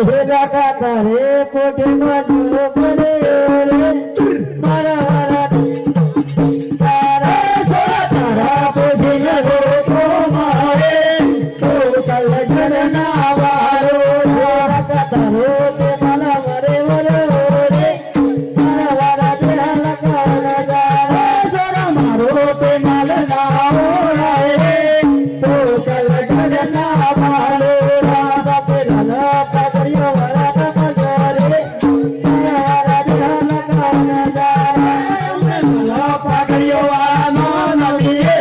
भेला काता रे कोठे माझो बरे रे मारा तारा सोरा तारा पोषे रे को मारे तो कल झरना वारो भेला काता रे ते मला मरे मरे रे मारा वारा देहाला काना जारा सोरा मारो ते माल ना रे तो कल झरना वारो राधा पे लाला पागड़ियो वाला मजरे मारा देहाला काना जारा माला पागड़ियो वाला नो नबिये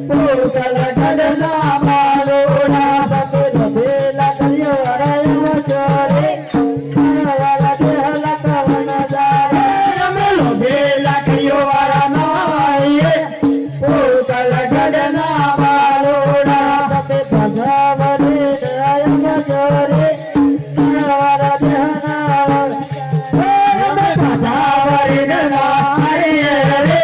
तो कल झरना वारो राधा पे लबेला करियो वाला मजरे मारा वाला देहाला काना जारा मेलो बेला करियो वाला नो आये तो कल झरना वारो राधा पे भजावरे आय मजरे मारा वाला देहाला रे भजावरे ना आये रे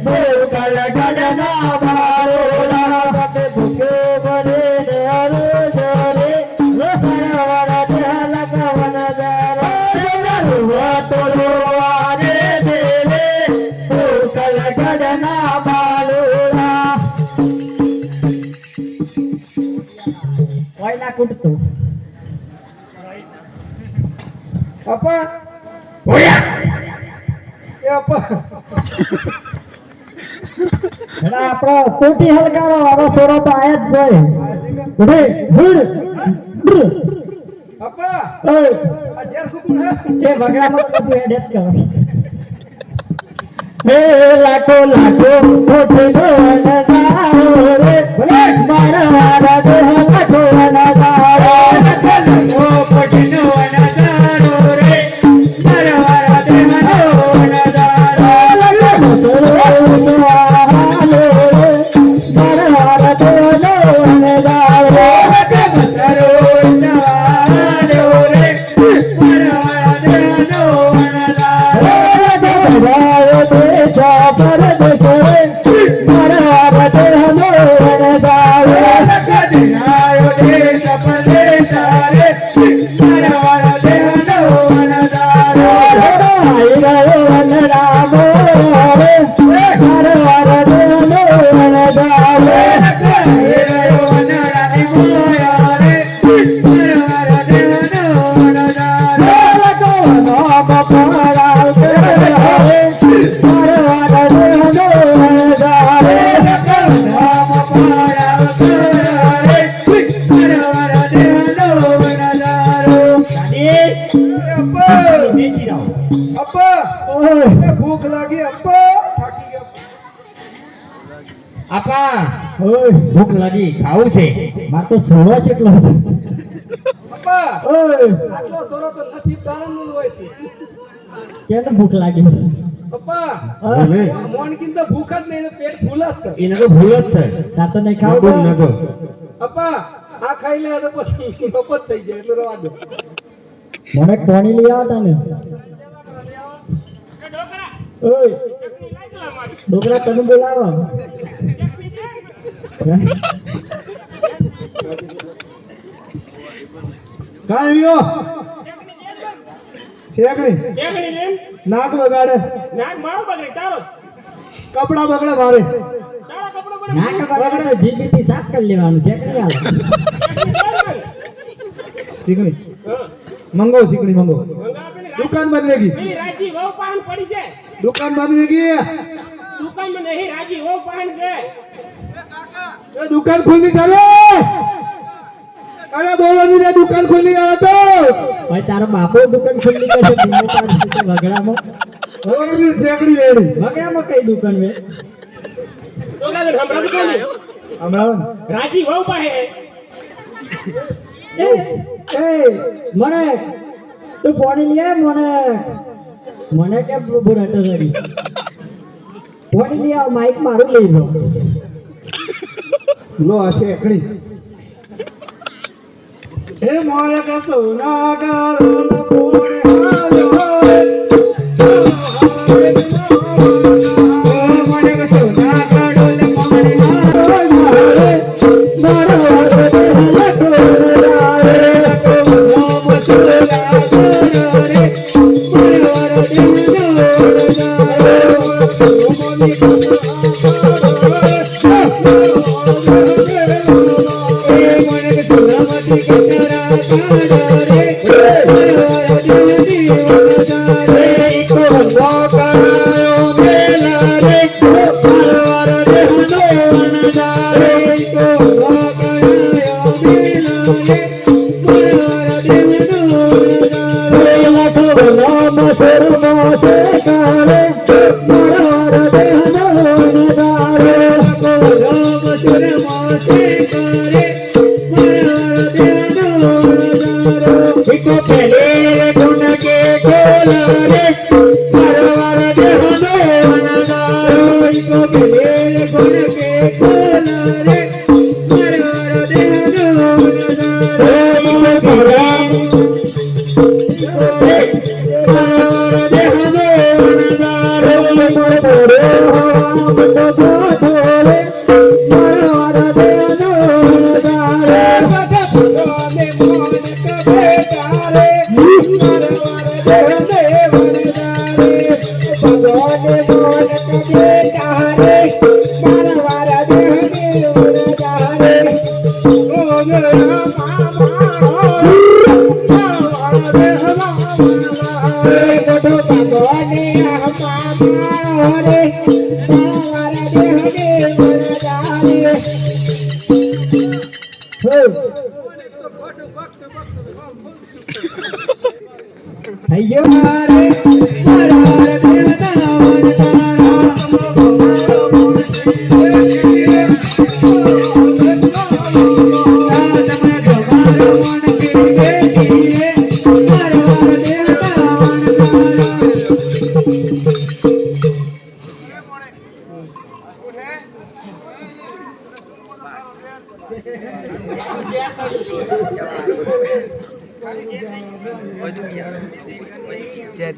तो कल झरना वारो राधा पे भूखे बरे आरो जरे मारा वाला देहाला काना जारा रुवा तोरो आरे देले तो कल झरना वालोरा वायला कुटतो अप्पा होया ए अप्पा એના આપણો કોટી હલકારો વાળો સોરો તો આયા જ જોય ઉડે હુડ અપ્પા ઓય આ જે સુકુન હે એ વગડામાં કપુ હેડેત કરો હે લાખો લાખો કોઠે નજારો રે મારા વાળા દેહ લાખો નજારો લાખો કોઠે નજારો રે મારા વાળા દેહ નજારો લાખો તોરો હાલો મારા વાળા દેહ નજારો લાખો તોરો નજારો રે મારા વાળા દેહ નજારો ભૂખ લાગી અપ્પા થાકી ગયો આપા ઓય ભૂખ લાગી ખાવું છે માર તો સોળો કેટલો હતો અપ્પા ઓય આટલો સોરો તો નસીબ દાનનું હોય છે કેને ભૂખ લાગી અપ્પા મને મોનકીન તો ભૂખ જ નહીં પેટ ફૂલ જ છે એને તો ભૂલ જ છે તા તો નહીં ખાવ નગો નગો અપ્પા આ ખાઈ લે તો પછી મફત થઈ જાય એટલે રવા દો મને પાણી લઈ આવતા ને ઓય ડોકરા તને બોલાવો કાવ્યો શેકડી કેગડી લેમ નાક બગાડે નાક મારો બગડે તારો કપડા બગડે મારે તારા કપડો બગડે ના ખબર તો જીબીટી સાફ કરી લેવાનું છે કે યાર શીકડી મંગો શીકડી મંગો મંગા આપીને દુકાન બનવેગી પેલી રાજી વહુ પાન પડી છે દુકાન બનવેગી દુકાનમાં નહીં રાજી વહુ પાન છે એ દુકાન ખોલી ચાલો અરે બોલવાની રે દુકાન ખોલી આ તો ભાઈ તારો બાપો દુકાન ખોલી છે દિલ્હી પાસે વગડામાં બોલવાની શેકડી લેડી વગડામાં કઈ દુકાન વે તો ગાલે હમણાં તો કોણ હમણાં રાજી વહુ પાસે એ એ મને તું પાણી લે મને કેમ બોલાતો કરી પાણી લે આવ માઈક મારું લઈ લો લો આ શેકડી હે મોરે કસો ના ગારો ન કોણે હાલો મને કસો ના ગારો ન કોણે હાલો મારો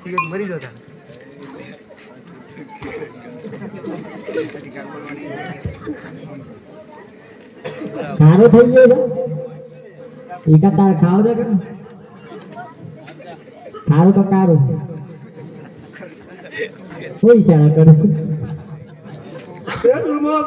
થઈ ગયો મરી જતા ખારો થઈ ગયો છે એકા તાર ખાવ દે કે ખારું તો કારું કોઈ ઈશારા કરે પેલું માં